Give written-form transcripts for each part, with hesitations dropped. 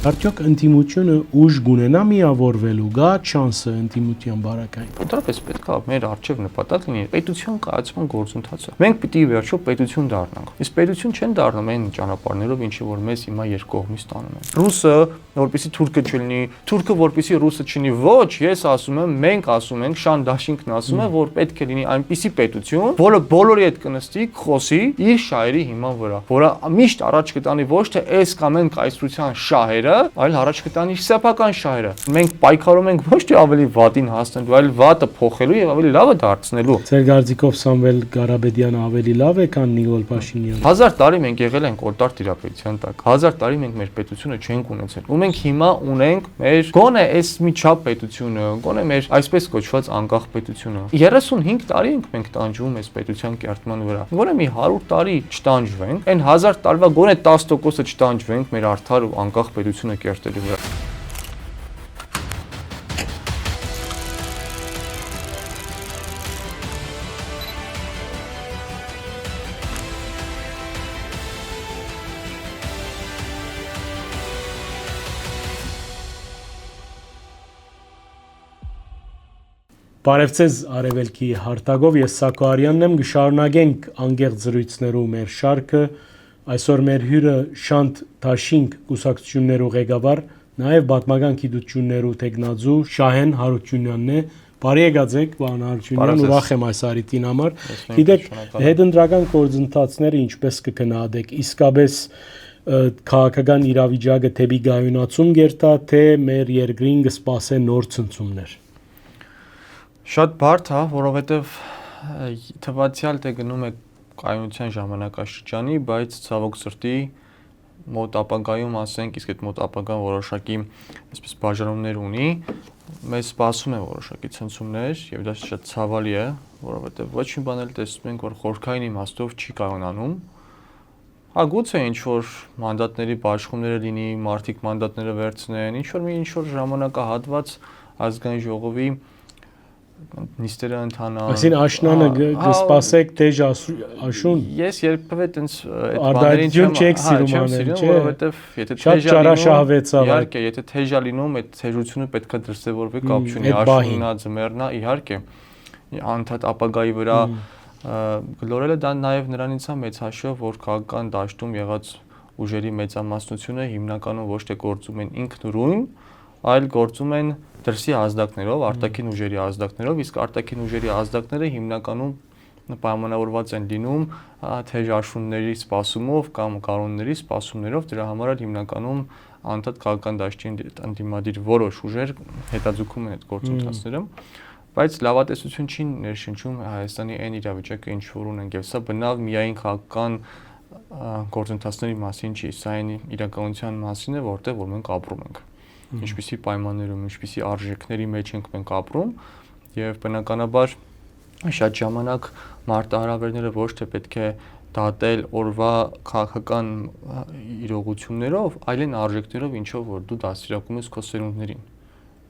Արդյոք ինտիմությունը ուժ գունենա միավորվելու, գա շանսը ինտիմության բարակային։ Դրապես պետք է մեր արժեվ նպատակ լինի պետության կայացման գործընթացը։ Մենք պիտի վերջո պետություն դառնանք։ Իսկ պետություն չեն դառնում այն ճանապարհներով, ինչը որ մեզ հիմա երկկողմից տանում են։ Ռուսը, որպեսզի թուրքը չլինի, թուրքը որպեսզի ռուսը չլինի, ոչ, ես ասում եմ, մենք ասում ենք, Շան Դաշինքն ասում է, որ պետք է լինի այնպիսի պետություն, որը բոլորի հետ կնստի, խոսի իր շահերի հիման վրա, որը միշտ առաջ կտանի ոչ թե այս կամ այն կայսրության շահերը, այլ առաջ կտանի սեփական շահերը։ Մենք պայքարում ենք ոչ թե ավելի վատին հասնելու, այլ վատը փոխելու եւ ավելի լավը դարձնելու։ Ձեր կարծիքով Սամվել Ղարաբեդյանը ավելի լավ է, քան Նիկոլ Փաշինյանը։ 1000 տարի մենք եղել ենք օտար տիրապետության տակ։ 1000 տարի մենք մեր պետությունը չենք ունեցել։ Ու մենք հիմա ունենք մեր գոնե այս միջապ պետությունը, գոնե մեր այսպես կոչված անկախ պետությունը։ 35 տարի ենք մենք տանջվում այս պետության կերտման վրա։ Գոնե մի 100 տարի չտանջվենք, այն 1000 տարվա գոնե 10%-ը չտանջվենք մեր արդար ու անկախ պետությունը կերտելու վրա։ Բարև ձեզ Արևելքի հարտագով, ես Սակո Արյանն եմ, գշարունակենք անգեղծ զրույցներու մեր շարքը, այսօր մեր հյուրը Շանթ Դաշինք կուսակցություններու ղեկավար, նաև պատմական գիտություններու տեխնազու Շահեն Հարությունյանն է, բարի եկածեք, պարոն Հարությունյան, ուրախ եմ այս արիտին համար, գիտեք, հետընտրական գործընթացները ինչպես կգնահատեք, իսկապես քաղաքական իրավիճակը թեպի գայունացում գերտա, թե մեր երկրին կսպասեն նոր ցնցումներ։ Շատ բարդ է, որովհետև թվացial թե գնում է կայունության ժամանակաշրջանի, բայց ցավոք սրտի մոտ ապագայում ասենք, իսկ այդ մոտ ապագան որոշակի այսպես բաժանումներ ունի, մեզ սպասում է որոշակի ցնցումներ եւ դա շատ ցավալի է, որովհետև ոչ մի բան էլ տեսնում ենք, որ խորքային իմաստով չի կանոնանում։ Հա գուցե ինչ որ մանդատների բաշխումները լինի, մարդիկ մանդատները վերցնեն, ինչ որ ժամանակահատված ազգային ժողովի նիստերը ընթանան։ Այսին աշնանը կսպասեք թեժ աշուն։ Ես երբևէ տենց այդ բաներին չեք սիրում անել, չէ՞։ Որովհետև եթե թեժա լինում, իհարկե, եթե թեժա լինում, այդ թեժությունը պետք է դրսևորվի կապ չունի աշուննա, ձմեռնա, իհարկե, անդադ ապագայի վրա գլորելը դա նաև նրանից է մեծ հաշվով, որ քաղաքական դաշտում եղած ուժերի մեծամասնությունը հիմնականում ոչ թե գործում են ինքնուրույն, այլ գործում են դրսի ազդակներով, արտաքին ուժերի ազդակներով, իսկ արտաքին ուժերի ազդակները հիմնականում պայմանավորված են լինում թեժ աշունների սպասումով կամ կանոնների սպասումներով, դրա համար էլ հիմնականում անդադ քաղաքական դաշտին ընդդիմադիր որոշ ուժեր հետաձգում են այդ գործընթացները, բայց լավատեսություն չի ներշնչում Հայաստանի այն իրավիճակը, ինչ որ ունենք, եւ սա բնավ միայն քաղաքական գործընթացների մասին չի, սա այն իրականության մասին է, որտեղ որ մենք ապրում ենք։ Ինչպիսի պայմաններում, ինչպիսի արժեքների մեջ ենք մենք ապրում եւ բնականաբար շատ ժամանակ մարտահրավերները ոչ թե պետք է դատել օրվա քաղաքական իրողություններով, այլ այն արժեքներով, ինչով որ դու դաստիարակում ես քո սերունդներին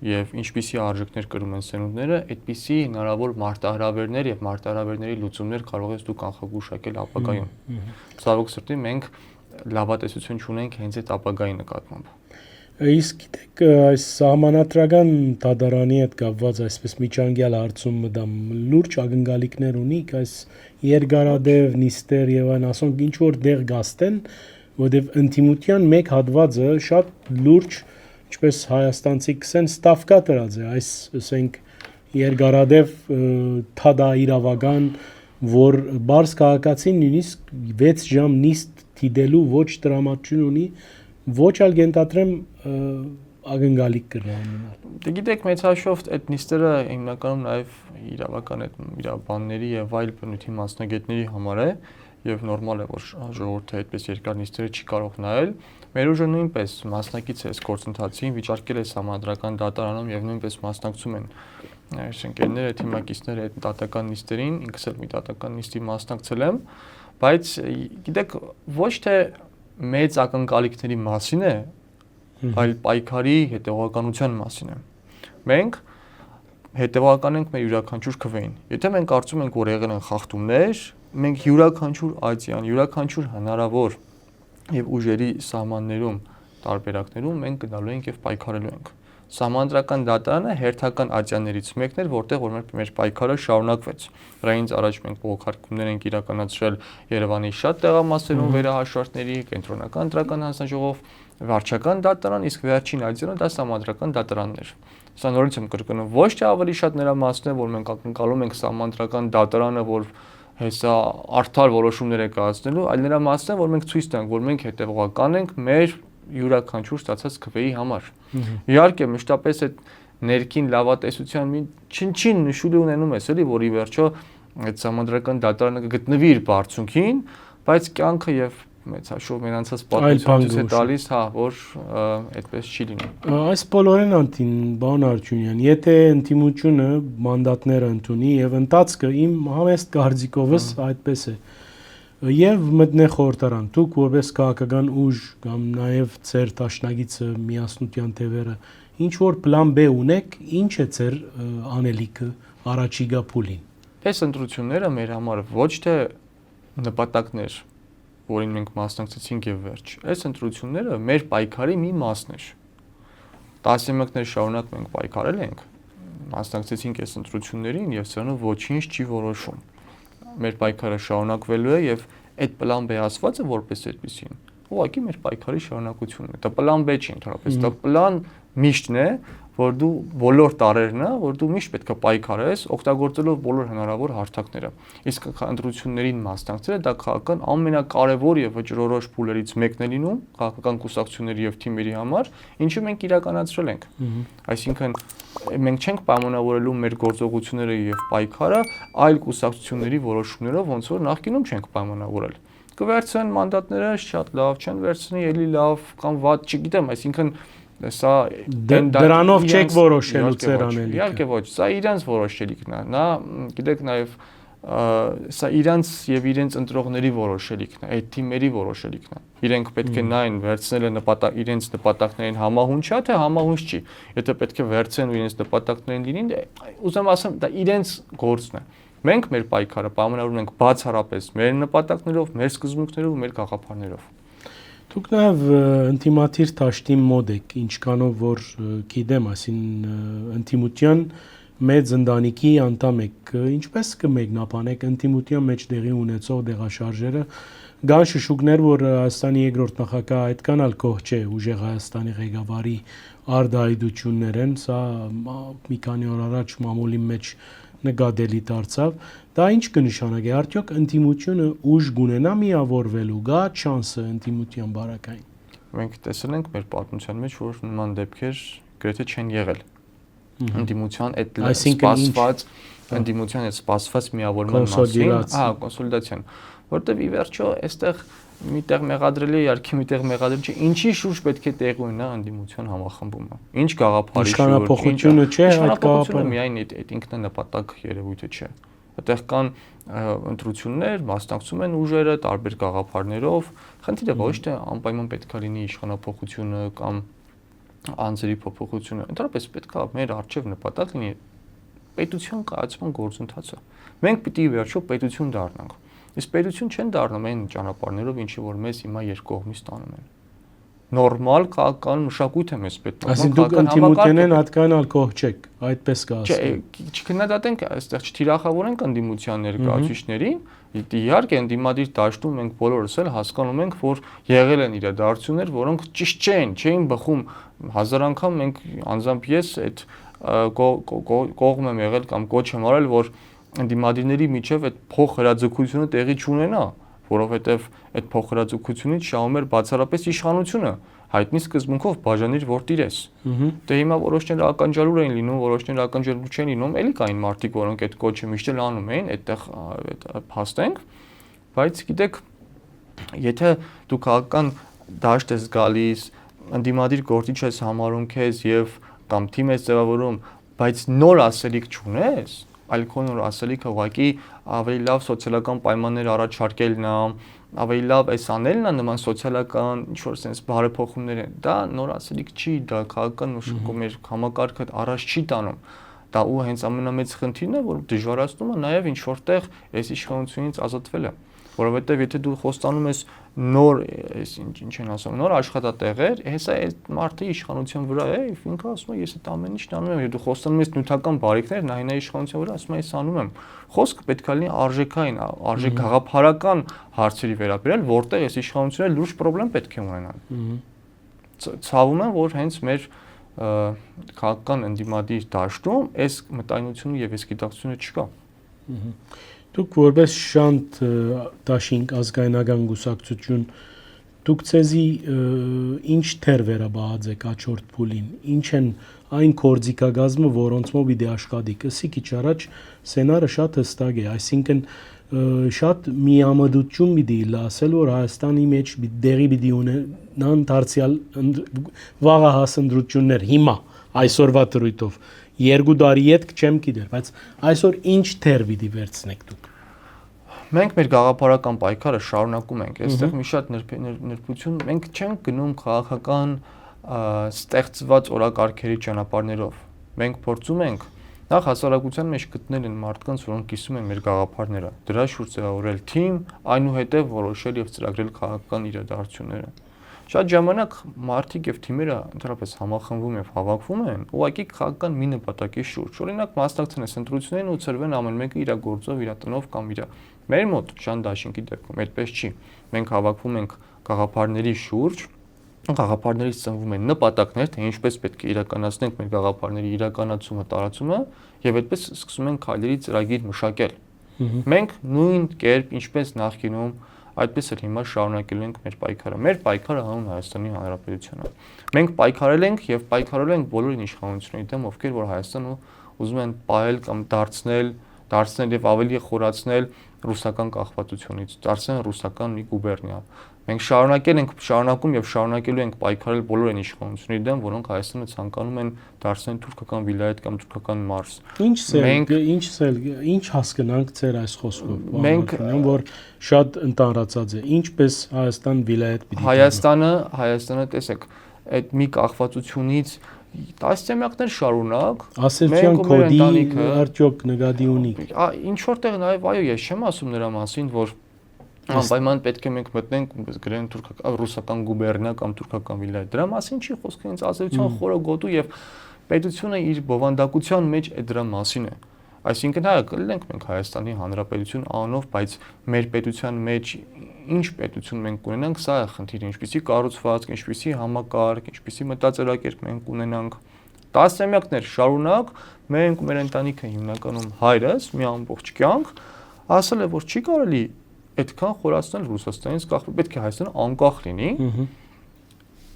եւ ինչպիսի արժեքներ կրում են սերունդները, այդպիսի հնարավոր մարտահրավերներ եւ մարտահրավերների լուծումներ կարող ես դու կանխագուշակել ապագայում։ Ցավոք սրտի մենք լավատեսություն չունենք հենց այդ ապագայի նկատմամբ։ Իսկ գիտեք, այս սահմանադրական դատարանի հետ կապված այսպես միջանկյալ հարցում դա լուրջ ակնկալիքներ ունիք, այս երկարադեպ նիստեր եւ այն ասոնք ինչ որ դեղ գաստեն, որովհետեւ ինտիմության մեկ հատվածը շատ լուրջ, ինչպես հայաստանցի կսեն, ստավկա դրած է, այս ասենք երկարադեպ թադա իրավական, որ բարձ քաղաքացին նույնիսկ 6 ժամ նիստ դիտելու ոչ տրամադրություն ունի, ոչ ալ գենտատրեմ ակնկալիք կրնալ։ Դե գիտեք, մեծ հաշվով այդ նիստերը հիմնականում նաև իրավական այդ իրավաբանների եւ այլ բնույթի մասնագետների համար է եւ նորմալ է, որ ժողովուրդը այդպես երկար նիստերը չի կարող նայել։ Մեր ուժը նույնպես մասնակից է այս գործընթացին, վիճարկել է համադրական դատարանում եւ նույնպես մասնակցում են շենքերները, թիմակիցները այդ դատական նիստերին, ինքս էլ մի դատական նիստի մասնակցել եմ, բայց գիտեք, ոչ թե մեծ ակնկալիքների մասին է, այլ պայքարի հետևողականության մասին է։ Մենք հետևողական ենք մեր յուրաքանչյուր քվեին։ Եթե մենք կարծում ենք, որ եղել են խախտումներ, մենք յուրաքանչյուր այցյան, յուրաքանչյուր հնարավոր եւ ուժերի սահմաններում տարբերակներում մենք գնալու ենք եւ պայքարելու ենք։ Սահմանադրական դատարանը հերթական ատյաններից մեկն էր, որտեղ որ մեր պայքարը շարունակվեց։ Դրանից առաջ մենք բողոքարկումներ ենք իրականացրել Երևանի շատ տեղամասերում վերահաշվարկների, կենտրոնական ընտրական հանձնաժողով, վարչական դատարան, իսկ վերջին ատյանը դա սահմանադրական դատարանն էր։ Սա նորից եմ կրկնում, ոչ թե ավելի շատ նրա մասն է, որ մենք ակնկալում ենք սահմանադրական դատարանը, որ հեսա արդար որոշումներ է կայացնելու, այլ նրա մասն է, որ մենք ցույց տանք, որ մենք հետևողական ենք մեր յուրաքանչյուր ստացած քվեի համար։ Իհարկե, մշտապես այդ ներքին լավատեսության մի չնչին նշույլ ունենում ես, էլի, որ ի վերջո այդ սահմանադրական դատարանը կգտնվի իր բարձունքին, բայց կյանքը եւ մեծ հաշվով մեր անցած պատմությունը տալիս, հա, որ այդպես չի լինում։ Այս բոլորեն անտին, բան Արչունյան, եթե ընդդիմությունը մանդատները ընդունի եւ ընթացքը իմ համեստ կարծիքովս այդպես է։ Եվ մտնե խորհրդարան, դուք որպես քաղաքական ուժ կամ նաև ձեր տաշնագիցը միասնության թևերը ինչ որ պլան B ունեք, ինչ է ձեր անելիքը առաջիկա փուլին։ Այս ընտրությունները մեր համար ոչ թե նպատակներ, որին մենք մասնակցեցինք եւ վերջ։ Այս ընտրությունները մեր պայքարի մի մասն էր։ Տասնամյակներ շարունակ մենք պայքարել ենք, մասնակցեցինք այս ընտրություններին եւ սրանով ոչինչ չի որոշում։ Մեր պայքարը շարունակվելու է եւ այդ պլան B ասվածը որպես այդպեսին ուղղակի մեր պայքարի շարունակությունն է։ Դա պլան B չի ընդհանրապես, դա պլան միշտն է, որ դու բոլոր տարերն է, որ դու միշտ պետք է պայքարես, օգտագործելով բոլոր հնարավոր հարթակները։ Իսկ ընտրություններին մասնակցելը դա քաղաքական ամենակարևոր եւ վճռորոշ փուլերից մեկն է լինում քաղաքական կուսակցությունների եւ թիմերի համար, ինչը մենք իրականացրել ենք։ Այսինքն մենք չենք պայմանավորելու մեր գործողությունները եւ պայքարը այլ կուսակցությունների որոշումներով, ոնց որ նախկինում չենք պայմանավորել։ Կվերցնեն մանդատները, շատ լավ, չեն վերցնի, էլի լավ կամ վատ, չգիտեմ, այսինքն սա դրանով չեք որոշելու ձեր անելիքը։ Իհարկե ոչ, սա իրենց որոշելիքն է։ Նա, գիտեք, նաև սա իրենց եւ իրենց ընտրողների որոշելիքն է, այդ թիմերի որոշելիքն է։ Իրենք պետք է նային վերցնելը իրենց նպատակներին համահունչ է, թե համահունչ չի։ Եթե պետք է վերցնեն ու իրենց նպատակներին լինին, ուզեմ ասեմ, դա իրենց գործն է։ Մենք մեր պայքարը պայմանավորում ենք բացառապես մեր նպատակներով, մեր սկզբունքներով, մեր գաղափարներով։ Դուք նաև ինտիմատիր դաշտի մոդ եք, ինչքանով որ գիտեմ, այսին ինտիմության մեծ ընտանիքի անդամ եք, ինչպես կմեկնաբանեք ինտիմության մեջ տեղի ունեցող դեղաշարժերը, կան շշուկներ, որ Հայաստանի երկրորդ նախագահը այդքան էլ գոհ չէ ուժեղ Հայաստանի ղեկավարի արդայդություններ են, սա մի քանի օր առաջ մամուլի մեջ նկատելի դարձավ, դա ինչ կնշանակի, արդյոք ինտիմությունը ուժ կունենա միավորվելու, կա շանսը ինտիմության բարակային։ Մենք տեսել ենք մեր պատմության մեջ, որ նման դեպքեր գրեթե չեն եղել։ Ինտիմության այդ սպասված միավորման մասին, կոնսոլիդացիան, որտեղ ի վերջո այստեղ միտեղ մեղադրելի է, իհարկե միտեղ մեղադրել չէ, ինչի շուրջ պետք է տեղի ունենա ընդդիմության համախմբումը։ Ինչ գաղափարի շուրջ, իշխանապողությունը չէ, այդ գաղափարը միայն այդ ինքնանպատակ երևույթը չէ։ Այդտեղ կան ընտրություններ, մասնակցում են ուժերը տարբեր գաղափարներով, խնդիրը ոչ թե անպայման պետք է լինի իշխանապողությունը կամ անձերի փոփոխությունը, ընդհանրապես պետք է մեր արժեվ նպատակ լինի պետության կայացման գործընթացը։ Մենք պիտի վերջո պետություն դառնանք։ Իսկ պետություն չեն դառնում այն ճանապարհներով, ինչի որ մեզ հիմա երկկողմից տանում են։ Նորմալ քաղաքական մշակույթ է մեզ պետք։ Այսինքն դուք ընդդիմությանեն հատկանալ կողջ չեք, այդպես կասեմ։ Չքննադատենք, այստեղ չթիրախավորենք ընդդիմության ներկայացուցիչներին, իհարկե ընդդիմադիր դաշտում մենք բոլորս էլ հասկանում ենք, որ եղել են իրադարձություններ, որոնք ճիշտ չէին բխում, հազար անգամ մենք անձամբ ես այդ կողմ եմ եղել կամ կոչ եմ արել, որ ընդդիմադիրների միջև այդ փոխհրաձգությունը տեղի չունենա, որովհետև այդ փոխհրաձգությունից շահում էր բացառապես իշխանությունը, հայտնի սկզբունքով բաժանիր որ տիրես։ Դե հիմա որոշները ականջալուր էին լինում, որոշները ականջալուր չեն լինում, էլի կային մարդիկ, որոնք այդ կոչը միշտ էլ անում էին, այդտեղ փաստենք, բայց գիտեք, եթե դու քաղաքական դաշտ ես գալիս, ընդդիմադիր գործիչ ես համարում քեզ եւ կամ թիմ ես ձևավորում, բայց նոր ասելիք չունես, այլ քո նոր ասելիքը ուղղակի ավելի լավ սոցիալական պայմաններ առաջարկելն է, ավելի լավ էս անելն է նման սոցիալական ինչ-որ sense բարեփոխումներ են, դա նոր ասելիք չի, դա քաղաքական մեր համակարգը առաջ չի տանում, դա ու հենց ամենամեծ խնդիրն է, որ դժվարացնում է նաև ինչ որտեղ այս իշխանությունից ազատվելը։ որովհետեւ եթե դու խոստանում ես նոր, ինչ են ասում, նոր աշխատատեղեր, հեսա այդ մարդը իշխանության վրա է, ինքը ասում է ես այդ ամեն ինչն անում եմ, եւ դու խոստանում ես նյութական բարիքներ, նա իշխանության վրա ասում է ես անում եմ։ Խոսքը պետք է լինի արժեքային, արժեք գաղափարական հարցերի վերաբերյալ, որտեղ այս իշխանությունը լուրջ խնդրեմ պետք է ունենան։ Ցավում եմ, որ հենց մեր քաղաքական ընդդիմադիր դաշտում այս մտայնությունը եւ այս գիտակցությունը չկա։ Դուք որպես շանտ դաշինք ազգայնական գուսակցություն դուք ցեզի ինչ թեր վերաբահած եք աչորդ փուլին, ինչ են այն կորձիկագազմը, որոնց մոտ պիտի աշխատի։ Կսի քիչ առաջ սցենարը շատ հստակ է, այսինքն շատ միամտություն պիտի լասել, որ Հայաստանի մեջ դեղի պիտի ունենան դարձյալ վաղահաս ընտրություններ հիմա այսօրվա դրույթով 2 տարի հետ չեմ գիտեր, բայց այսօր ինչ թեր պիտի վերցնեք դուք։ Մենք մեր գաղափարական պայքարը շարունակում ենք, այստեղ մի շատ նրբություն, մենք չենք գնում քաղաքական ստեղծված օրակարգերի ճանապարհներով։ Մենք փորձում ենք նախ հասարակության մեջ գտնել են մարդկանց, որոնք կիսում են մեր գաղափարները, դրա շուրջ ձևավորել թիմ, այնուհետև որոշել եւ ծրագրել քաղաքական իրադարձությունները։ Շատ ժամանակ մարդիկ եւ թիմերը ընդհանրապես համախմբվում եւ հավաքվում են ուղղակի քաղաքական մի նպատակի շուրջ։ Օրինակ մասնակցեն այս ընտրություններին ու ծրվեն ամեն մեկը իր գործով, իր տնով կամ իր։ Մեր մոտ Շան դաշինքի դեպքում այդպես չի։ Մենք հավաքվում ենք գաղափարների շուրջ, գաղափարներից ծնվում են նպատակներ, թե ինչպես պետք է իրականացնենք մեր գաղափարների իրականացումը, տարածումը եւ այդպես սկսում ենք քայլերի ծրագիր մշակել։ Մենք նույն կերպ, ինչպես նախկինում, այդպես էլ հիմա շարունակելու ենք մեր պայքարը։ Մեր պայքարը հանուն Հայաստանի Հանրապետության է։ Մենք պայքարել ենք եւ պայքարել ենք բոլոր իշխանությունների դեմ, ովքեր որ Հայաստանը ուզում են պահել կամ դարձնել եւ ավելի խորացնել ռուսական կախվածությունից, դարձնել ռուսական մի գուբերնիա։ Մենք շարունակում եւ շարունակելու ենք պայքարել բոլոր այն իշխանությունների դեմ, որոնք Հայաստանը ցանկանում են դարձնել թուրքական վիլայետ կամ թուրքական մարզ։ Ինչ հասկանանք ձեր այս խոսքով։ Մենք որ շատ ընդառացած է, ինչպես Հայաստան վիլայետ պիտի։ Հայաստանը տեսեք, այդ մի կախվածությունից տասնամյակներ շարունակ ասերցիան կոդի արդյոք նկատի ունի։ Ինչ որտեղ նաեւ այո, ես չեմ ասում նրա մասին, որ անպայման պետք է մենք մտնենք գրեն ռուսական գուբերնիա կամ թուրքական վիլայետ։ Դրա մասին չի խոսքը, հենց ազերության խորը գոտու եւ պետությունը իր բովանդակության մեջ է դրա մասին է։ Այսինքն հա կլինենք մենք Հայաստանի Հանրապետություն անունով, բայց մեր պետության մեջ ինչ պետություն մենք ունենանք, սա է խնդիրը, ինչպիսի կառուցվածք, ինչպիսի համակարգ, ինչպիսի մտածելակերպ մենք ունենանք։ Տասնամյակներ շարունակ մենք մեր ընտանիքը հիմնականում հայրս մի ամբողջ կյանք ասել է, որ չի կարելի այդքան խորացնել Ռուսաստանից կախվել, պետք է Հայաստանը անկախ լինի։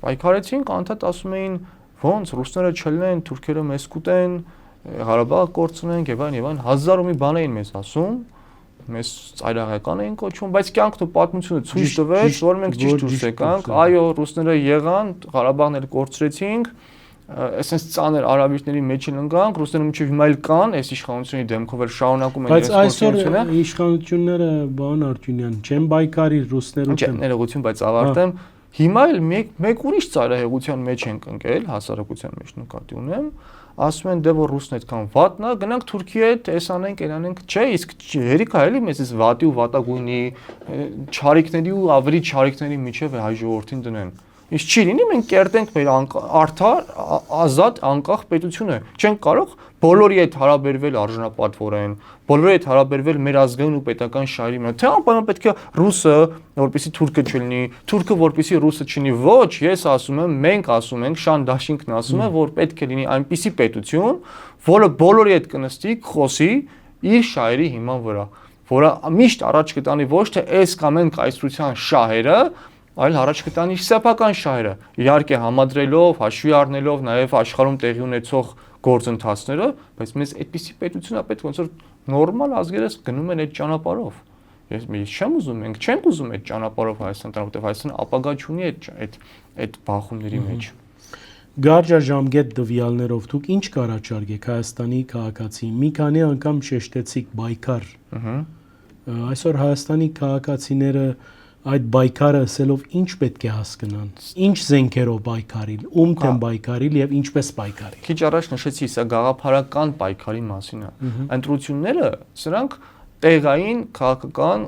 Պայքարեցինք, անդադ ասում էին, ոնց ռուսները չլինեն, թուրքերը մեզ կուտեն, Ղարաբաղը կորցնենք եւ այլն, հազար ու մի բան էին մեզ ասում, մեզ ծայրահեղական էին կոչում, բայց կյանքն ու պատմությունը ցույց տվեց, որ մենք ճիշտ դուրս եկանք, այո, ռուսները եղան, Ղարաբաղն էլ կորցրեցինք, այսպես ծանր արաբիչների մեջ են ընկանք, ռուսները մինչև հիմա էլ կան, այս իշխանությունների դեմքով էլ շարունակում են իրենց գործունեությունը։ Բայց այսօր իշխանությունները բան Արտյունյան չեն պայքարի ռուսներով։ Չէ, ներողություն, բայց ավարտեմ։ Հիմա էլ մեկ ուրիշ ծայրահեղության մեջ ենք ընկել, հասարակության մեջ նկատի ունեմ, ասում են դե որ ռուսն այդքան վատն է, գնանք Թուրքիա հետ, էս անենք, այն անենք, չէ, իսկ հերիք է էլի մեզ էս վատի ու վատագույնի չարիքների ու ավելի չարիքների միջև է հայ ժողովրդին դնեն։ Իսկ չի լինի մենք կերտենք մեր արդար, ազատ, անկախ պետությունը։ Չենք կարող բոլորի հետ հարաբերվել արժանապատվորեն, բոլորի հետ հարաբերվել մեր ազգային ու պետական շահերի մեջ։ Թե անպայման պետք է ռուսը, որպեսզի թուրքը չլինի, թուրքը որպեսզի ռուսը չլինի։ Ոչ, ես ասում եմ, մենք ասում ենք, Շան դաշինքն ասում է, որ պետք է լինի այնպիսի պետություն, որը բոլորի հետ կնստի, խոսի իր շահերի հիման վրա, որը միշտ առաջ կտանի ոչ թե այս կամ այն կայսրության շահերը, այլ առաջ կտանի սեփական շահերը, իհարկե համադրելով, հաշվի առնելով նաև աշխարհում տեղի ունեցող գործընթացները, բայց մեզ այդպիսի պետություն է պետք, ոնց որ նորմալ ազգերս գնում են այդ ճանապարհով։ Ես չեմ ուզում, մենք չենք ուզում այդ ճանապարհով Հայաստան տան, որտեղ Հայաստանը ապագա չունի այդ բախումների մեջ։ Գարջաժամկետ տվյալներով դուք ինչ կառաջարկեք Հայաստանի քաղաքացի։ Մի քանի անգամ շեշտեցիք պայքար։ Այսօր Հայաստանի քաղաքացիները այդ պայքարը ասելով ինչ պետք է հասկանան, ինչ զենքերով պայքարիլ, ում թեմ պայքարիլ եւ ինչպես պայքարիլ։ Քիչ առաջ նշեցի, սա գաղափարական պայքարի մասին է։ Ընտրությունները, սրանք տեղային քաղաքական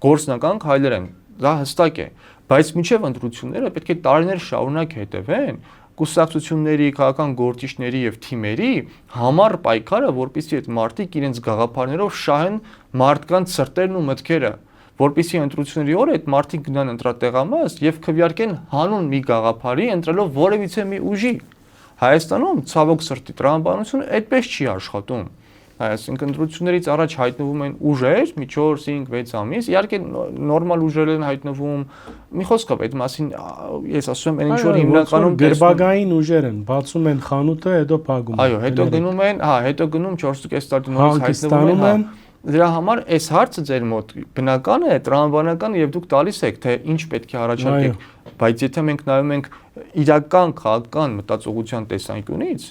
գործնական քայլեր են, դա հստակ է, բայց մինչև ընտրությունները պետք է տարիներ շարունակ հետևեն կուսակցությունների, քաղաքական գործիչների եւ թիմերի համառ պայքարը, որպեսզի այդ մարդիկ իրենց գաղափարներով շահեն մարդկանց սրտերն ու մտքերը, որպեսզի ընտրությունների օրը այդ մարդիկ գնան ընտրատեղամաս եւ քվեարկեն հանուն մի գաղափարի, ընտրելով որևիցե մի ուժի։ Հայաստանում ցավոք սրտի տրամաբանությունը այդպես չի աշխատում։ Այսինքն ընտրություններից առաջ հայտնվում են ուժեր, մի 4-5-6 ամիս, իհարկե նորմալ ուժեր են հայտնվում։ Մի խոսքով այդ մասին ես ասում եմ, այն ինչ որ հիմնականում գրբագային ուժեր են, բացում են խանութը, հետո փակում։ Այո, հետո գնում են, հետո գնում 4.5 տարի նորից հայտնվում են։ Դրա համար այս հարցը ձեր մոտ բնական է, տրամաբանական եւ դուք տալիս եք, թե ինչ պետք է առաջարկեք, բայց եթե մենք նայում ենք իրական քաղաքական մտածողության տեսանկյունից,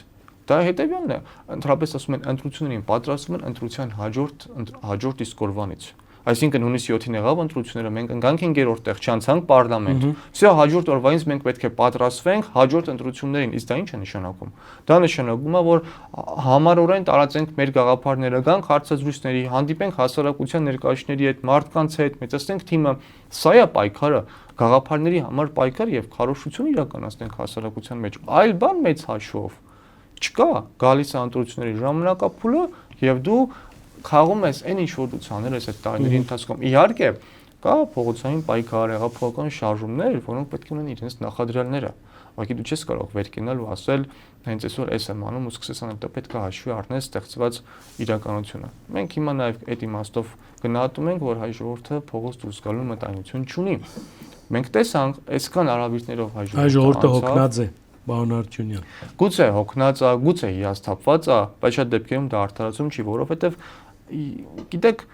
դա հետևյալն է, ընդհանրապես ասում են ընտրություններին պատրաստվում են ընտրության հաջորդ իսկ օրվանից։ Այսինքն հունիսի 7-ին եղավ ընտրությունները, մենք ընկանք 5-րդ տեղ չանցանք պարլամենտ։ Всё հաջորդ օրվանից մենք պետք է պատրաստվենք հաջորդ ընտրություններին, իսկ դա ինչ է նշանակում։ Դա նշանակում է, որ համառորեն տարածենք մեր գաղափարները, գանք հարցազրույցների, հանդիպենք հասարակության ներկայացուցիչների հետ, մարդկանց հետ, մեծացնենք թիմը։ Սա է պայքարը, գաղափարների համար պայքար եւ քարոզություն իրականացնենք հասարակության մեջ։ Այլ բան մեծ հաշվով չկա, գալիս է ընտրությունների ժամանակափուլը եւ դու խաղում ես այն ինչ որ դու ցանել ես այդ տարիների ընթացքում։ Իհարկե, կա փողոցային պայքար, հեղափոխական շարժումներ, որոնք պետք է ունենան իրենց նախադրյալները։ Ուղղակի դու չես կարող վեր կենալ ու ասել, հենց այսօր էս եմ անում ու սկսես անել, դա պետք է հաշվի առնել ստեղծված իրականությունը։ Մենք հիմա նաև այդ իմաստով գնահատում ենք, որ հայ ժողովուրդը փողոց դուրս գալու մտայնություն չունի։ Մենք տեսանք, այսքան արաբիներով հայ ժողովուրդը հոգնած է, պարոն Արությունյան։ Գուցե հոգնած է, գուցե հիասթափված է, բայց շատ դեպքերում դա արդարացում չի, որովհետև գիտեք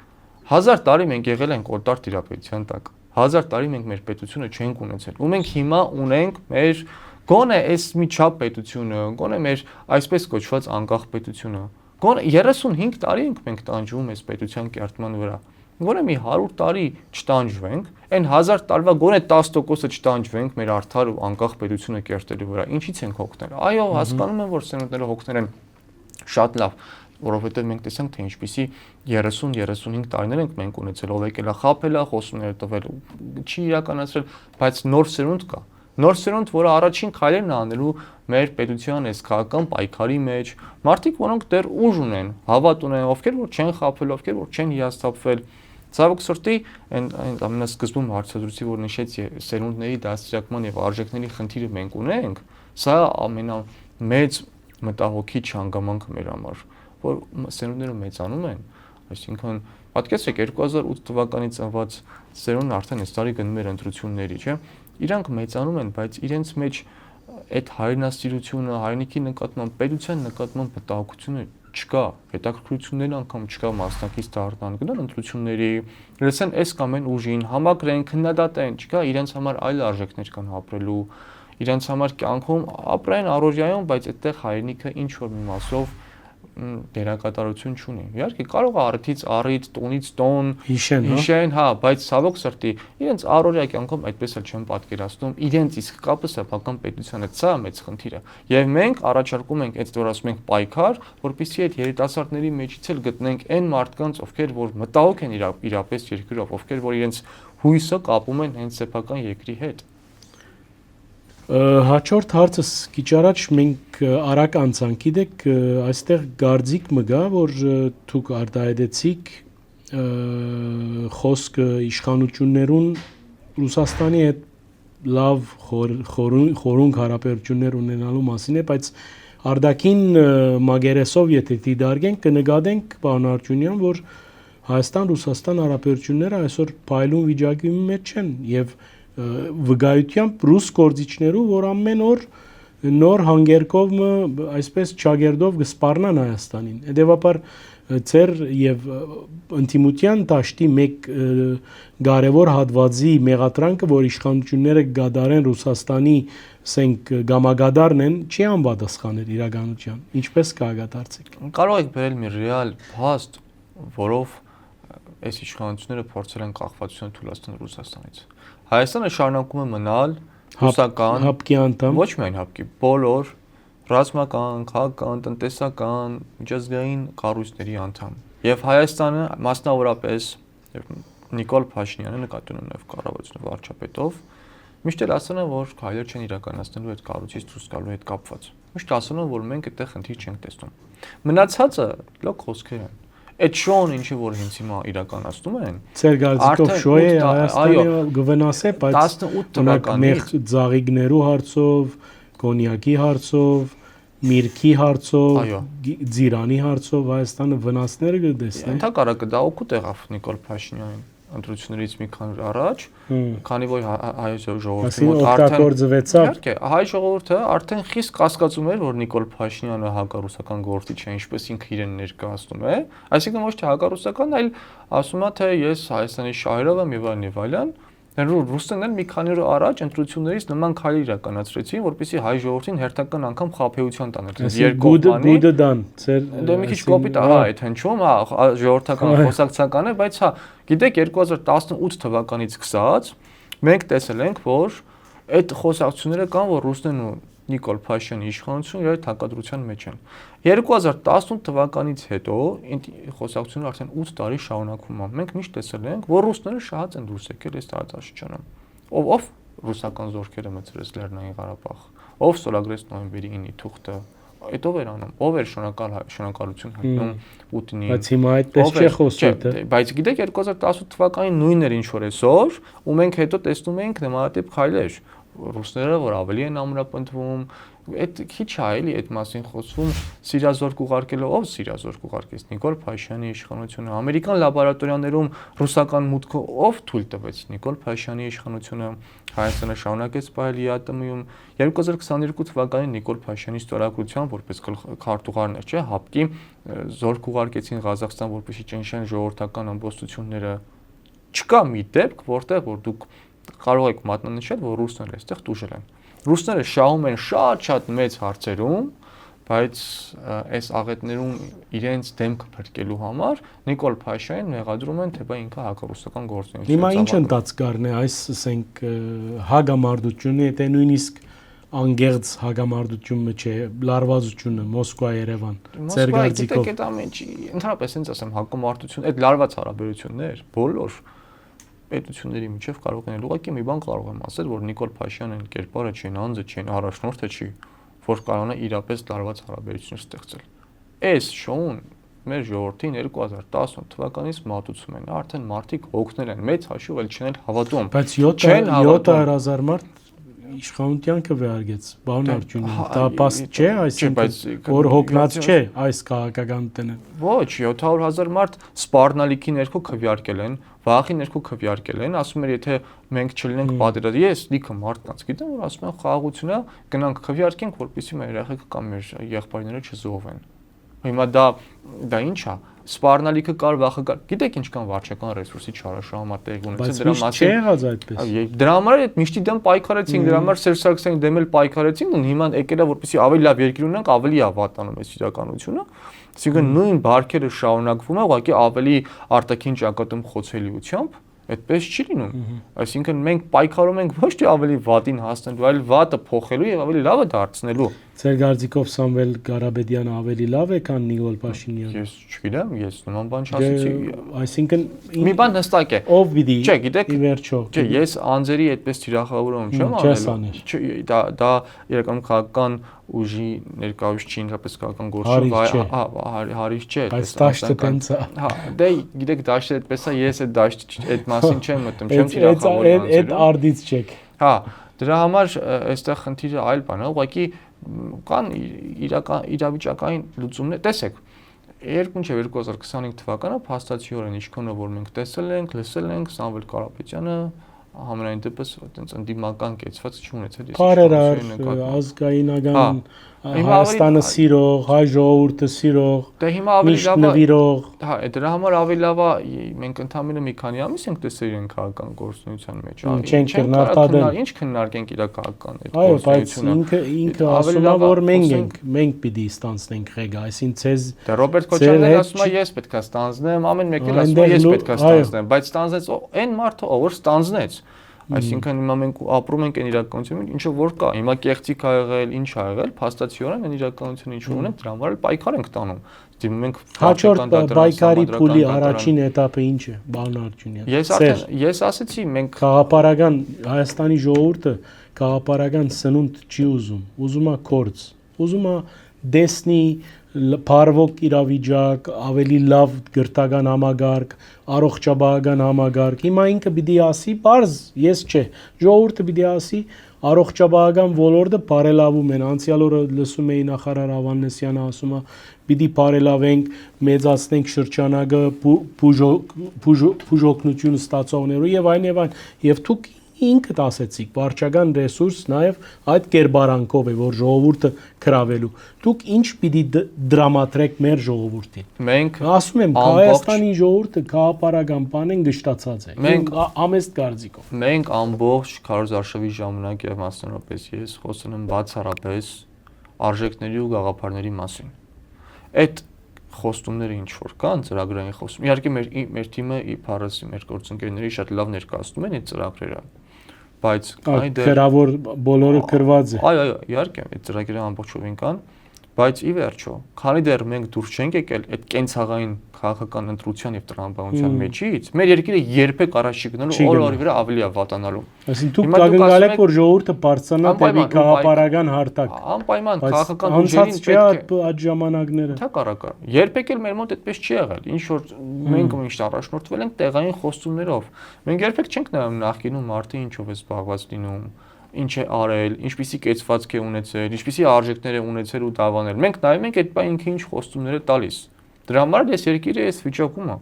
1000 տարի մենք եղել ենք օտար տիրապետության տակ 1000 տարի մենք մեր պետությունը չենք ունեցել ու մենք հիմա ունենք մեր գոնե այս միջապ պետությունը գոնե մեր այսպես կոչված անկախ պետությունը գոնե 35 տարի ենք մենք տանջվում այս պետության կերտման վրա գոնե մի 100 տարի չտանջվենք այն 1000 տարվա գոնե 10%-ը չտանջվենք մեր արդար ու անկախ պետությունը կերտելու վրա ինչից ենք հոգնել այո հասկանում եմ որ սերունդները հոգներ են շատ լավ որովհետև մենք տեսանք թե ինչպիսի 30-35 տարիներ ենք մենք ունեցել, ով եկել է խաբել է, խոսումներ տվել, չի իրականացրել, բայց նոր սերունդ կա։ Նոր սերունդ, որը առաջին քայլերն է անելու մեր պետության այս քաղաքական պայքարի մեջ, մարդիկ, որոնք դեռ ուժ ունեն, հավատ ունեն, ովքեր որ չեն խաբվել, ովքեր որ չեն հիասթափվել։ Ցավոք սրտի, այն ամենասկզբում հարցազրույցի, որ նշեցի, սերունդների դաստիարակման եւ արժեքների խնդիրը մենք ունենք, սա ամենամեծ մտահոգիչ հանգամանքը մեր համար որ սերունդները մեծանում են, այսինքն պատկերացրեք 2008 թվականից ծնված սերունդն արդեն այս տարի գնում էր ընտրությունների, չէ՞։ Իրանք մեծանում են, բայց իրենց մեջ այդ հայրենասիրությունը, հայրենիքի նկատմամբ, պետության նկատմամբ մտահոգությունը չկա, հետաքրքրություններն անգամ չկա մասնակից դառնան, գնան ընտրությունների, լսեն այս կամ այն ուժին, համակրեն, քննադատեն, չկա իրենց համար այլ արժեքներ կան ապրելու, իրենց համար կյանքում ապրեն առօրյայում, բայց այդտեղ հայրենիքը ինչ որ մի մասով դերակատարություն չունի։ Իհարկե կարող է առիթից առիթ, տոնից տոն հիշեն, հա, բայց ցավոք սրտի իրենց առօրյա կյանքում այդպես էլ չեն պատկերացնում իրենց իսկ կապը սեփական պետության հետ, սա մեծ խնդիրը։ Եվ մենք առաջարկում ենք այդ որ ասում ենք պայքար, որպեսզի այդ երիտասարդների մեջից էլ գտնենք այն մարդկանց, ովքեր որ մտահոգ են իրապես երկրով, ովքեր որ իրենց հույսը կապում են հենց սեփական երկրի հետ։ Հաջորդ հարցս քիչ առաջ մենք արագ անցանք, գիտեք, այստեղ գարձիկ մը գա, որ դուք արտահայտեցիք խոսքը իշխանություններուն Ռուսաստանի հետ լավ խորունկ հարաբերություններ ունենալու մասին է, բայց արդակին մագերեսով եթե դիտարկենք, կնկատենք, պարոն Արությունյան, որ Հայաստան-Ռուսաստան հարաբերությունները այսօր փայլուն վիճակի մեջ են եւ վկայությամբ ռուս գործիչներու, որ ամեն օր նոր հանգերքով այսպես չագերդով կսպառնան Հայաստանին։ Հետևաբար ծեր եւ ընտիմության դաշտի մեկ կարևոր հատվածի մեղադրանքը, որ իշխանությունները գադարեն Ռուսաստանի ասենք գամագադարն են, չի անպատասխանել իրականության։ Ինչպես կհագադարձեք։ Կարող եք բերել մի ռեալ փաստ, որով այս իշխանությունները փորձել են կախվածություն թույլատնել Ռուսաստանից։ Հայաստանը շարունակում է մնալ ռուսական հապկի անդամ, ոչ միայն հապկի, բոլոր ռազմական, քաղաքական, տնտեսական, միջազգային կառույցների անդամ։ Եվ Հայաստանը մասնավորապես Նիկոլ Փաշինյանը նկատի ունեմ նաև կառավարության վարչապետով միշտ էլ ասում են, որ քայլեր չեն իրականացնելու այդ կառույցից դուրս գալու հետ կապված։ Միշտ ասում են, որ մենք այդտեղ խնդիր չենք տեսնում։ Մնացածը լոկ խոսքեր են։ Այդ շոուն ինչի որ հենց հիմա իրականացնում են։ Ձեր գազիկով շոու է Հայաստանը գվնասե, բայց 18 թվականից ծաղիկներու հարցով, կոնյակի հարցով, միրգի հարցով, ձիրանի հարցով Հայաստանը վնասներ կտեսնի։ Ընդհակառակը դա օգուտ եղավ Նիկոլ Փաշինյանին ընտրություններից մի քանի առաջ, քանի որ հայ ժողովուրդը արդեն խիստ կասկածում էր, որ Նիկոլ Փաշինյանը հակառուսական գործիչ է, ինչպես ինքը իրեն ներկայացնում է, այսինքն ոչ թե հակառուսական, այլ ասում է, թե ես Հայաստանի շահերով եմ եւ այլն։ Ռուսներն մի քանի օր առաջ ընտրություններից նման քայլ իրականացրեցին, որպեսզի հայ ժողովրդին հերթական անգամ խաբեության տանել։ Գուդը դան, դե մի քիչ կոպիտ այդ հնչում, ժողովրդական խոսակցական է, բայց գիտեք 2018 թվականից սկսած մենք տեսել ենք, որ այդ խոսակցությունները կան, որ ռուսներն ու Նիկոլ Փաշինյանի իշխանությունը իրար հակադրության մեջ են։ 2018 թվականից հետո խոսակցությունը արդեն 8 տարի շարունակվում է։ Մենք միշտ տեսել ենք, որ ռուսները շահած են դուրս եկել այս տարածաշրջանում։ Ով ռուսական զորքերը մտցրեց Լեռնային Ղարաբաղ, ով ստորագրեց նոյեմբերի 9-ի թուղթը, այդ ով էր անում, ով էր շնորհակալություն հայտնում Պուտինին։ Բայց հիմա այդպես չէ խոսքը։ Բայց գիտեք 2018 թվականին նույնն էր ինչ որ այսօր, ու մենք հետո տեսնում ենք նմանատիպ քայլեր։ Ռուսները որ ավելի են ամրապնդվում, այդ քիչ է էլի այդ մասին խոսվում, սիրազորք ուղարկելով, ով սիրազորք ուղարկեց Նիկոլ Փաշինյանի իշխանությունը, ամերիկյան լաբորատորիաներում ռուսական մուտքը ով թույլ տվեց Նիկոլ Փաշինյանի իշխանությունը, Հայաստանը շարունակեց պահել ԵԱՏՄ-ում 2022 թվականին Նիկոլ Փաշինյանի ստորագրությամբ որպես քարտուղարներ, չէ, ՀԱՊԿ-ի զորք ուղարկեցին Ղազախստան, որպեսզի ճնշեն ժողովրդական ամբողջությունները։ Չկա մի դեպք, որտեղ որ դուք կարող եք մատնանշել, որ ռուսները այստեղ տուժել են։ Ռուսները շահում են շատ մեծ հարցերում, բայց այս աղետներում իրենց դեմքը փրկելու համար Նիկոլ Փաշինյանին մեղադրում են, թե բա ինքը հակառուսական գործունեություն է։ Հիմա ինչ ընթացքարն է, այս ասենք հագամարտությունը, եթե նույնիսկ անգերց հագամարտությունը չէ, լարվածությունը Մոսկվա-Երևան, ձեր գարձիկով։ Գիտեք, այդ ամենը ընդհանրապես ինձ ասեմ հակամարտություն, այդ լարված հարաբերություններ, բոլոր պետությունների միջև կարող են ուղղակի մի բան կարող եմ ասել, որ Նիկոլ Փաշինյանն կերպարը չի, անձը չի, առաջնորդը չի, որ կարողանա իրապես լարված հարաբերություններ ստեղծել։ Այս շոուն մեր ժողովրդին 2018 թվականից մատուցում են, արդեն մարդիկ հոգնել են, մեծ հաշիվ էլ չեն հավատում։ Բայց 700,000 մարդ իշխանության կվերարգեց, բան Արջունին, դա պաստ չէ, այսինքն որ հոգնած չէ այս քաղաքականությունը։ Ոչ, 700,000 մարդ սպառնալիքի ներքո քվեարկել են, վախի ներքո քվեարկել են, ասում են, եթե մենք չլինենք պատերազմ, ես լիքը մարդկանց գիտեմ, որ ասում են խաղաղությունը գնանք քվեարկենք, որպեսզի մեր երեխեքը կամ մեր եղբայրները չզոհվեն։ Հիմա դա ինչ է։ Սպառնալիքը կար, վախը կար։ Գիտեք ինչքան վարչական ռեսուրսի չարաշահումա տեղի ունեցել դրա մասին։ Չէ եղած այդպես։ Դրա համար այդ միշտի դեմ պայքարեցինք, դրա համար Սերժ Սարգսյանի դեմ էլ պայքարեցինք, ու հիմա եկել է որպեսզի ավելի լավ երկիր ունենանք, ավելի է վատանում այս իրականությունը։ Այսինքն նույն բարքերը շարունակվում է, ուղղակի ավելի արտաքին ճակատում խոցելիությամբ, այդպես չի լինում։ Այսինքն մենք պայքարում ենք ոչ թե ավելի վատին հասնելու, այլ վատը փոխելու եւ ավելի լավը դարձնելու։ Ձեր գարձիկով Սամվել Ղարաբեդյանը ավելի լավ է, քան Նիկոլ Փաշինյանը։ Ես չգիտեմ, ես նման բան չասեցի։ Այսինքն մի բան հստակ է։ Ով պիտի։ Չէ, գիտեք, ի վերջո։ Չէ, ես անձերի այդպես թիրախավորում չեմ անելու։ Չէ, դա իրականում քաղաքական ուժի ներկայացուցիչ ինքնապես քաղաքական գործող հարից չէ, այս դաշտը տենց է։ Հա, դե գիտեք դաշտը այդպես է, ես այդ դաշտի այդ մասին չեմ մտնում, չեմ թիրախավորում։ Այդ արդից չեք։ Հա, դրա համար այստեղ խնդիրը այլ բան է, ուղղակի կան իրավիճակային լուծումներ, տեսեք 2025 թվականը փաստացիորեն ինչքանով որ մենք տեսել ենք, լսել ենք Սամվել Կարապետյանը համենայն դեպս այտենց ընդդիմական կեցված չունեցել Բարերար ազգայնական Հայաստանը սիրող, հայ ժողովուրդը սիրող, դե հիմա ավելի լավ նվիրող։ Հա, դրա համար ավելի լավ է մենք ընդամենը մի քանի ամիս ենք տեսել իրեն քաղաքական գործունեության մեջ, չենք քննարկել, ինչ քննարկենք իր քաղաքական այդ այո, բայց ինքը ասում է որ մենք պիտի ստանցնենք ղեկը, այսինքն ցեզ Դե Ռոբերտ Քոչարյանն ասում է ես պետք է ստանձնեմ, ամեն մեկը ասում է ես պետք է ստանձնեմ, բայց ստանձնեց այն մարդը, ով ստանձնեց Այսինքն հիմա մենք ապրում ենք այն իրականությունում, ինչը որ կա։ Հիմա կեղծիք ա եղել, ինչ ա եղել, փաստացիորեն այն իրականությունը ինչ որ ունենք, դրա համար էլ պայքար ենք տանում։ Դիմում ենք հաջորդ պայքարի փուլի առաջին էտապը ինչ է, պարոն Արտյունյան։ Ես ասեցի, մենք խաղապարական Հայաստանի ժողովուրդը խաղապարական սնունդ չի ուզում է կորց, ուզում է դեսնի Փարվոք իրավիճակ, ավելի լավ գրթական համագարկ, առողջապահական համագարկ։ Հիմա ինքը պիտի ասի, բարձ ես չէ, ժողովուրդը պիտի ասի, առողջապահական ոլորտը բարելավում են։ Անցյալ օրը լսում էի նախարար Ավանեսյանը ասում է, պիտի բարելավենք, մեծացնենք շրջանակը բուժօգնություն ստացողներու եւ այլն եւ այլն։ Եվ դուք ինքդ ասեցիք, վարչական ռեսուրս նաև այդ կերպարանքով է, որ ժողովուրդը գրավելու։ Դուք ինչ պիտի դրամատրեք մեր ժողովրդին։ Մենք ասում եմ, Հայաստանի ժողովուրդը քաղաքապարական բանեն գշտացած է։ Մենք ամեստ կարծիքով։ Մենք ամբողջ քարոզարշավի ժամանակ եւ մասնավորապես ես խոսում եմ բացառապես արժեքների ու գաղափարների մասին։ Այդ խոստումները ինչ որ կան ծրագրային խոսում։ Իհարկե մեր թիմը իբարս մեր գործընկերների շատ լավ ներկայացնում են այդ ծրագրերը։ Բայց գրավոր բոլորը գրված է։ Այո, իհարկե, այդ ծրագրերը ամբողջովին կան, բայց ի վերջո, քանի դեռ մենք դուրս չենք եկել այդ կենցաղային քաղաքական ընտրության եւ տրամաբանության մեջից, մեր երկիրը երբեք առաջ չի գնալու, օր-օրի վրա ավելի է վատանալու։ Այսինքն դուք կգնալեք, որ ժողովուրդը բարձրանա դեպի քաղաքապարական հարթակ։ Անպայման քաղաքական ուժերին պետք է այդ ժամանակները։ Թակարակա։ Երբեք էլ մեր մոտ այդպես չի եղել։ Ինչ որ մենք միշտ առաջնորդվել ենք տեղային խոստումներով։ Մենք երբեք չենք նայում նախկինում մարդը ինչով է զբաղված լինում, ինչ է արել, ինչպիսի կեցվածք է ունեցել, ինչպիսի արժեքներ է ունեցել ու դավանել։ Մենք նայում ենք այդ բան ինքը ինչ խոստումներ է տալիս։ Դրա համար ես երկիրը ես վիճակում եմ։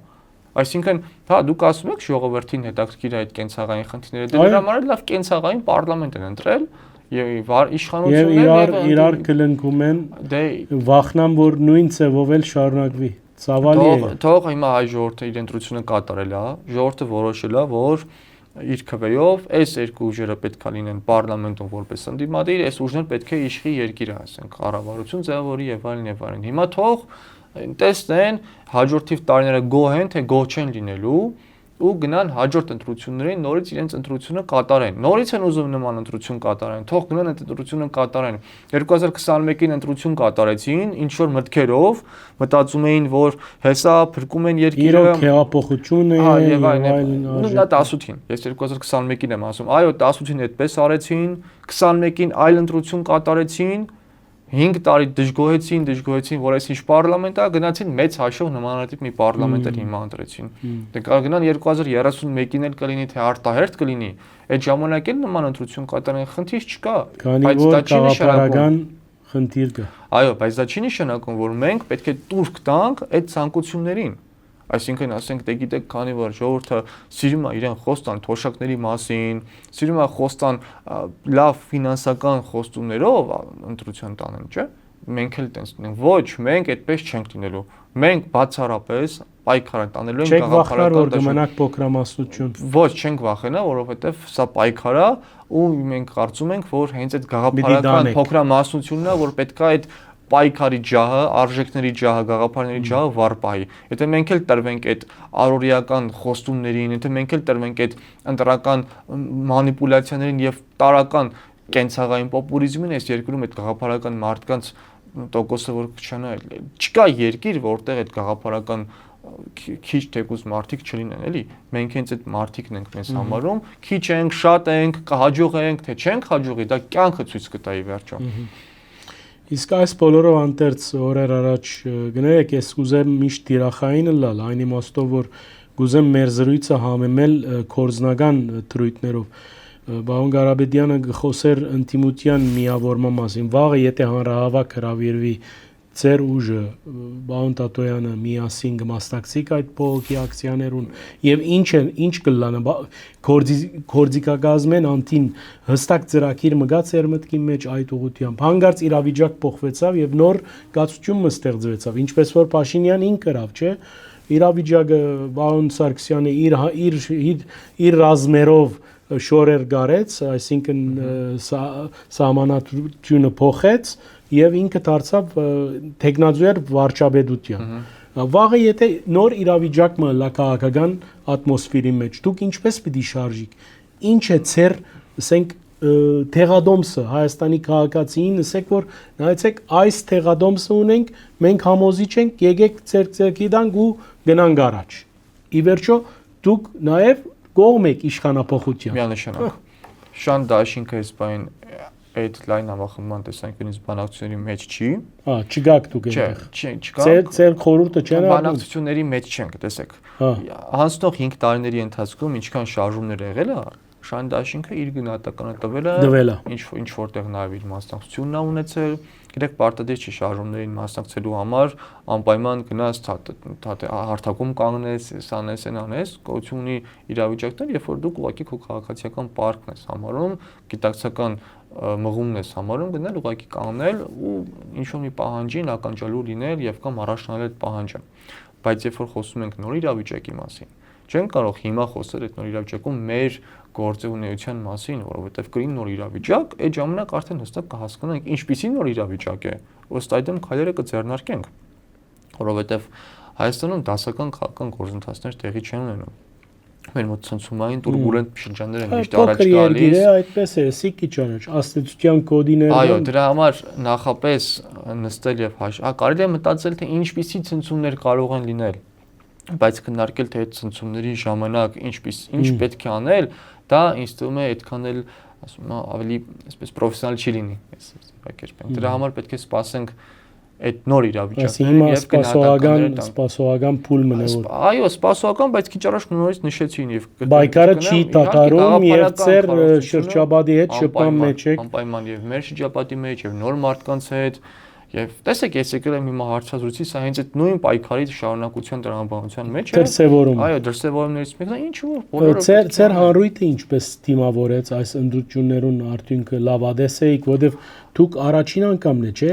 Այսինքն, հա, դուք ասում եք ժողովրդին հետաքրքիր է այդ կենցաղային խնդիրները, դրա համար էլ լավ կենցաղային պարլամենտ են ընտրել եւ իշխանությունները իրար կլնկում են վախնամ, որ նույն ձևով էլ շարունակվի։ Ցավալի է։ Թող հիմա հայ ժողովուրդը իր ընտրությունը կատարել է, ժողովուրդը որոշել է, որ իր քվեով այս երկու ուժերը պետք է լինեն պարլամենտում որպես ընդդիմադիր, այս ուժները պետք է իշխի երկիրը, ասենք, կառավարություն ձևավորի եւ այլն եւ այլն։ Հիմա թող տեսնեն հաջորդիվ տարիները գոհ են, թե գոհ չեն լինելու ու գնան հաջորդ ընտրություններին նորից իրենց ընտրությունը կատարեն։ Նորից են ուզում նման ընտրություն կատարեն, թող գնան այդ ընտրությունը կատարեն։ 2021-ին ընտրություն կատարեցին, ինչ որ մտքերով, մտածում էին, որ հեսա փրկում են երկիրը։ Իրոք հեղափոխություն է եւ այլն։ Նա 18-ին, ես 2021-ին եմ ասում, այո, 18-ին այդպես արեցին, 21-ին այլ ընտրություն կատարեցին, 5 տարի դժգոհեցին, որ այսինչ պարլամենտ է, գնացին մեծ հաշվով նմանատիպ մի պարլամենտ հիմա ընտրեցին։ Դե կգնան 2031-ին էլ կլինի, թե արտահերթ կլինի, այդ ժամանակ էլ նման ընտրություն կատարեն, խնդիր չկա, բայց դա չի նշանակում խնդիր կա։ Այո, բայց դա չի նշանակում, որ մենք պետք է տուրք տանք այդ ցանկություններին։ Այսինքն ասենք դե գիտեք, քանի որ ժողովուրդը սիրում է իրեն խոստան թոշակների մասին, սիրում է խոստան լավ ֆինանսական խոստումներով ընտրության տանեն, չէ՞։ Մենք էլ տենց ունենք։ Ոչ, մենք այդպես չենք լինելու։ Մենք բացառապես պայքար տանելու ենք գաղափարական դաշնակ փոքրամասնություն։ Ոչ, չենք վախենա, որովհետև սա պայքար է ու մենք կարծում ենք, որ հենց այդ գաղափարական փոքրամասնությունն է, որ պետքա այդ պայքարի ջահը, արժեքների ջահը, գաղափարների ջահը վարպահի։ Եթե մենք էլ տրվենք այդ առօրեական խոստումներին, եթե մենք էլ տրվենք այդ ընտրական մանիպուլյացիաներին եւ տարական կենցաղային պոպուլիզմին, այս երկրում այդ գաղափարական մարդկանց տոկոսը որ քչանա, չկա երկիր, որտեղ այդ գաղափարական քիչ թեկուզ մարդիկ չլինեն, էլի։ Մենք հենց այդ մարդիկն ենք մեզ համարում, քիչ ենք, շատ ենք, կհաջողենք, թե չենք հաջողի, դա կյանքը ցույց կտա ի վերջո։ Իսկ այս բոլորով անտերց օրեր առաջ գներեք, ես կուզեմ միշտ դիրախային լալ, այն իմաստով, որ կուզեմ մեր զրույցը համեմել կորձնական թրույթներով։ Պարոն Ղարաբեդյանը խոսեր ինտիմության միավորման մասին։ Վաղը եթե հանրահավաք հրավիրվի ձեր ուժը, պարոն Տատոյանը միասին կմասնակցի այդ բողոքի ակցիաներուն եւ ինչ կլանը կորձիկակազմեն անտին հստակ ծրագիր մգա ծեր մտքի մեջ այդ ուղղությամբ հանգարց իրավիճակ փոխվեցավ եւ նոր գացություն ստեղծվեցավ ինչպես որ Փաշինյան ինքը գրավ չէ իրավիճակը պարոն Սարգսյանը իր ռազմերով շորեր գարեց այսինքն սահմանադրությունը փոխեց եւ ինքը դարձավ տեխնազուեր վարչապետության վաղը եթե նոր իրավիճակ մը լա քաղաքական ատմոսֆերի մեջ դուք ինչպես պիտի շարժիք ինչ է ծեր, ասենք թեղադոմսը Հայաստանի քաղաքացիին, ասեք որ նայեցեք այս թեղադոմսը ունենք, մենք համոզիչ ենք, եկեք ձեր դանք ու գնանք առաջ։ Ի վերջո դուք նաև կողմ եք իշխանապողության։ Միանշանակ։ Շան դաշինքը այս բան այդ լայն համախմբման տեսանկյունից բանակցությունների մեջ չի։ Չգաք դուք այդտեղ։ Չգաք։ Ձեր խորհուրդը չեն առնում։ Բանակցությունների մեջ չենք, տեսեք։ Անցնող 5 տարիների ընթացքում ինչքան շարժումներ եղել է, Շան դաշինքը իր գնահատականը տվել է, ինչ որտեղ նաև իր մասնակցությունն է ունեցել։ Գիտեք, պարտադիր չի շարժումներին մասնակցելու համար անպայման գնաց հարթակում կանգնես, սանես, անես, գոյություն ունի իրավիճակներ, երբ որ դուք ուղղակի քո քաղաքացիական պարտքն ես համարում, գիտակցական մղումն ես համարում, գնալ ուղղակի կանգնել ու ինչ-որ մի պահանջին ականջալու լինել եւ կամ առաջնալ այդ պահանջը։ Բայց երբ որ խոսում ենք նոր իրավիճակի մասին, չենք կարող հիմա խոսել այդ նոր իրավիճակում մեր գործունեության մասին, որովհետեւ կրին նոր իրավիճակ, այդ ժամանակ արդեն հստակ կհասկանանք ինչպիսի նոր իրավիճակ է, ըստ այդմ քայլերը կձեռնարկենք, որովհետեւ Հայաստանում դասական քաղաքական գործընթացներ տեղի չեն ունենում։ Մեր մոտ ցնցումային տուրբուլենտ շրջաններ են միշտ առաջ գալիս։ Այդպես է, սիկի ճանաչ, աստեցության կոդիներ։ Այո, դրա համար նախապես նստել եւ կարելի է մտածել թե ինչպիսի ցնցումներ կարող են լինել, բայց քննարկել թե այդ ցնցումների ժամանակ ինչ պետք է անել, դա ինձ թվում է այդքան էլ ասում եմ ավելի այսպես պրոֆեսիոնալ չի լինի, այսպես։ Դրա համար պետք է սպասենք այդ նոր իրավիճակները եւ սպասողական փուլ մնա որ այո սպասողական բայց քիչ առաջ նորից նշեցին եւ բայկարը չի տակարում եւ ծեր շրջապատի հետ շփման մեջ եք անպայման եւ մեր շրջապատի մեջ եւ նոր մարդկանց հետ եւ տեսեք ես եկել եմ հիմա հարցազրույցի սա հենց այդ նույն պայքարի շարունակության տրամաբանության մեջ է դրսևորում այո դրսևորումներից մեկն է ինչ որ բոլորը ծեր հանրույթը ինչպես դիմավորեց այս ընդդություններուն արդյունքը լավադես էիք որովհետեւ դուք առաջին անգամն է, չէ՞,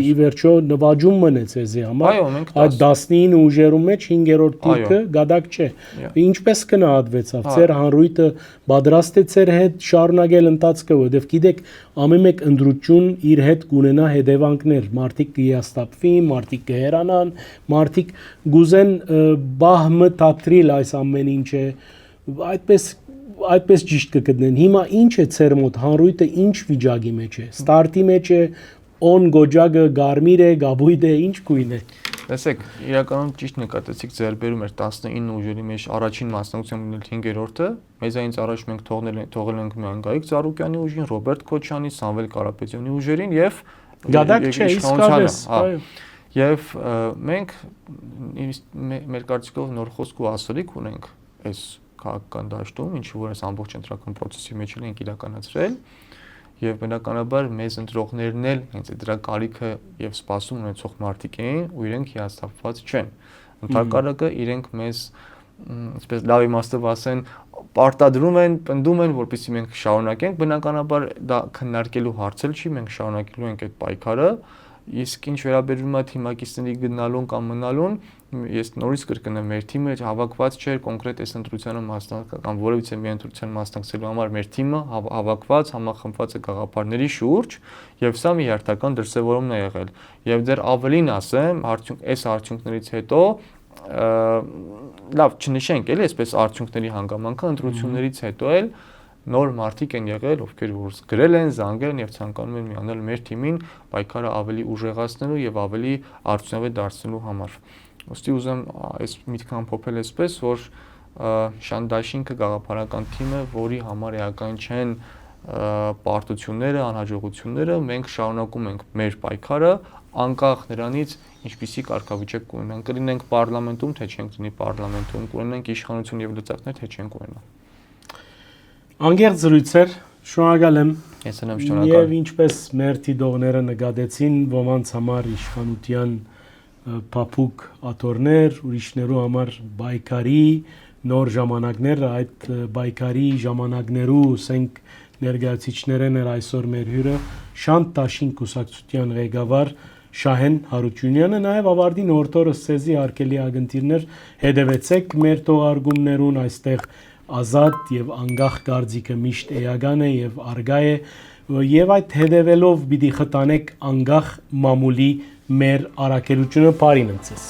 ի վերջո նվաճում մնաց էզի համար, այդ 19 ուժերու մեջ 5-րդ տիպը գադակ չէ։ Ինչպես կնահատվեցավ ծեր հանրույթը պատրաստ է ծեր հետ շարունակել ընթացքը, որովհետև գիտեք, ամեն մեկ ընդրություն իր հետ կունենա հետևանքներ, մարդիկ կհիաստափվի, մարդիկ կհերանան, մարդիկ գուզեն բահմը թատրիլ այս ամեն ինչը, այդպես ճիշտ կգտնեն։ Հիմա ինչ է ծեր մոտ հանրույթը ինչ վիճակի մեջ է։ Ստարտի մեջ է, on գոջագը գարմիր է, գաբույտ է, ինչ կույն է։ Տեսեք, իրականում ճիշտ նկատեցիք ձեռբերում էր 19 ուժերի մեջ առաջին մասնակցությամբ լինել 5-րդը, մեզանից առաջ մենք թողել ենք միայն Գայիկ Ծառուկյանի ուժին, Ռոբերտ Քոչյանի, Սամվել Կարապետյանի ուժերին եւ գադակ չէ, իսկապես, այո։ Եվ մենք մեր կարծիքով նոր խոսք ու ասելիք ունենք այս քաղաքական դաշտում, ինչ որ այս ամբողջ ընտրական process-ի մեջ ենք իրականացրել եւ բնականաբար մեզ ընտրողներն էլ հենց դրա կարիքը եւ սպասում ունեցող մարդիկ էին ու իրենք հիասթափված չեն։ Ընդհակառակը իրենք մեզ այսպես լավ իմաստով ասեն պարտադրում են, պնդում են, որպեսզի մենք շարունակենք, բնականաբար դա քննարկելու հարց էլ չի, մենք շարունակելու ենք այդ պայքարը, իսկ ինչ վերաբերում է թիմակիցների գնալուն կամ մնալուն, ես նորից կրկնեմ, մեր թիմը հավաքված չէր կոնկրետ այս ընտրությանը մասնակցել կամ որևիցե մի ընտրության մասնակցելու համար մեր թիմը հավաքված, համախմբված է գաղափարների շուրջ եւ սա մի հերթական դրսեւորումն է եղել։ Եվ դեռ ավելին ասեմ, այս արդյունքներից հետո լավ չնշենք էլի այսպես արդյունքների հանգամանքը ընտրություններից հետո էլ նոր մարդիկ են եղել, ովքեր որ գրել են, զանգել են եւ ցանկանում են միանալ մեր թիմին պայքարը ավելի ուժեղացնելու եւ ավելի արդյունավետ դարձնելու համար։ Ոստի ուզեմ այս միտքը ամփոփել այսպես, որ Շան դաշինքը գաղափարական թիմը, որի համար էական չեն պարտությունները, անհաջողությունները, մենք շարունակում ենք մեր պայքարը, անկախ նրանից ինչպիսի կարգավիճակ կունենանք, կլինենք պարլամենտում, թե չենք լինի պարլամենտում, կունենանք իշխանություն եւ լծակներ, թե չենք ունենա։ Անգերտ զրույցեր, շնորհակալ եմ։ Ես եմ շնորհակալ։ Եվ ինչպես մեր դիտողները նկատեցին, ոմանց համար իշխանության փափուկ աթոռներ, ուրիշներու համար բայկարի նոր ժամանակներ, այդ բայկարի ժամանակներու ասենք ներկայացիչներն էր այսօր մեր հյուրը Շան դաշին կուսակցության ղեկավար Շահեն Հարությունյանը, նաև ավարտին օրտորը սեզի արկելի ագնտիրներ հետևեցեք մեր թողարկումներուն այստեղ ազատ եւ անկախ դարձիկը միշտ էական է եւ արգա է եւ այդ հետևելով պիտի խտանեք անկախ մամուլի մեր առաքելությունը բարին ընծես